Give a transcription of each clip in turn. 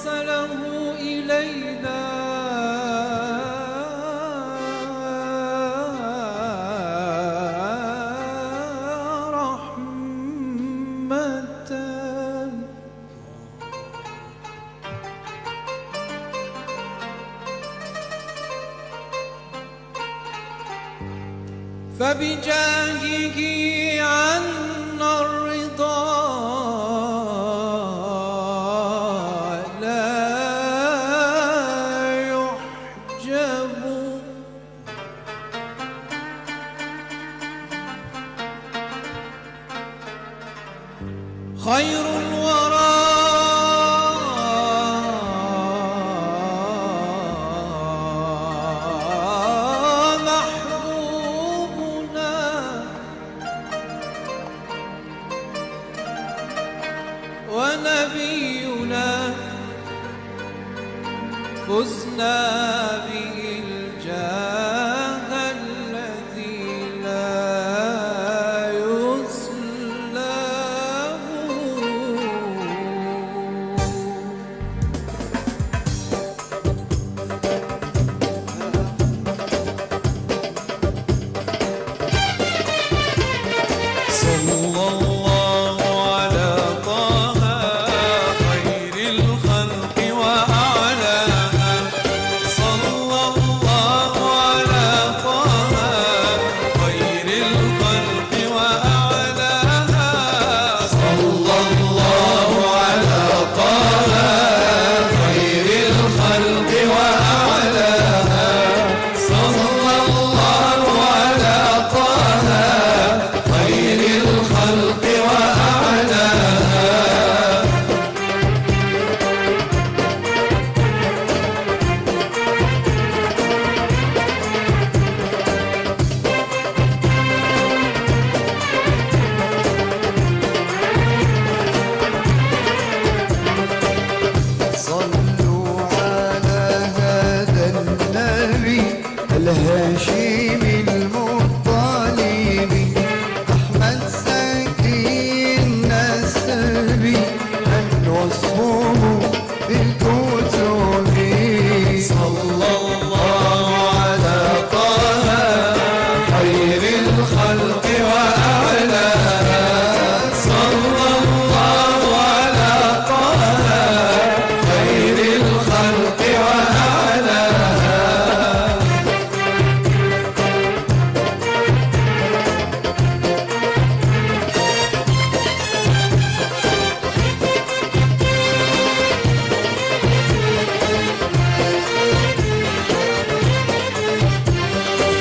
أرسله إلينا فبجاهه عنا الرضا لا يحجب خير الورى ونبينا فزنا به الجاه الذي لا يسلم صلى الله على طه خير الخلق وأعلاها صلى الله على طه خير الخلق وأعلاها صلى الله على طه خير الخلق وأعلاها صلى الله على طه خير الخلق وأعلاها صلوا على هذا النبي الهاشمي المطلبي أحمد زكي النسبي من وصفه بالكتب صلى الله على طه خير الخلق وأعلاها صلى الله على طه خير الخلق وأعلاها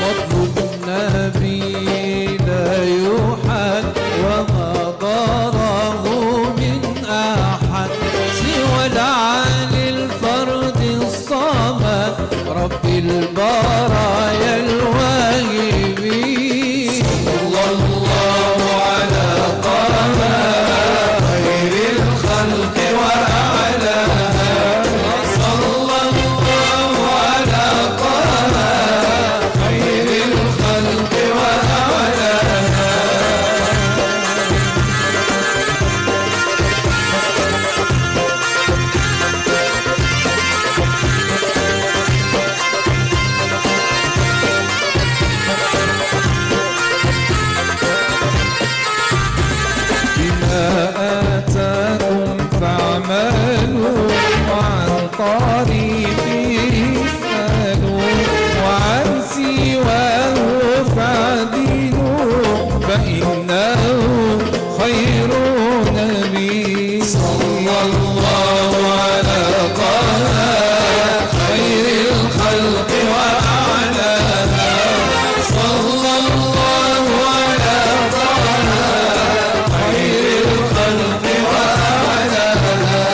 فضل النبي لا يحد وما ضاره من أحد سوى العالي الفرد الصمد رب البرايا الواهب صلى الله على طه خير الخلق وأعلاها صلى الله على طه خير الخلق وأعلاها بما آتاكم فاعملوا وعن طريقه اسألوا وعن سواه فاعدلوا فإنه خير نبي صلى الله على طه خير الخلق وأعلاها صلى الله على طه خير الخلق وأعلاها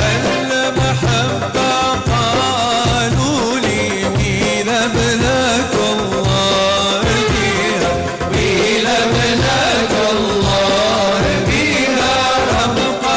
أهل محبة قالوا لي مين ابنك الله فيها قيل ابنك الله بها أبقى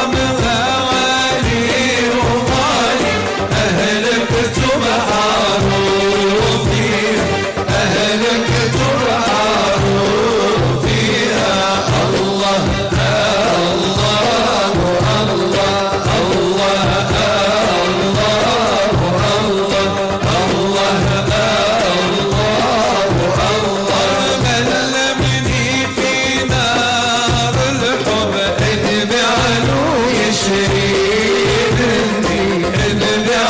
بعد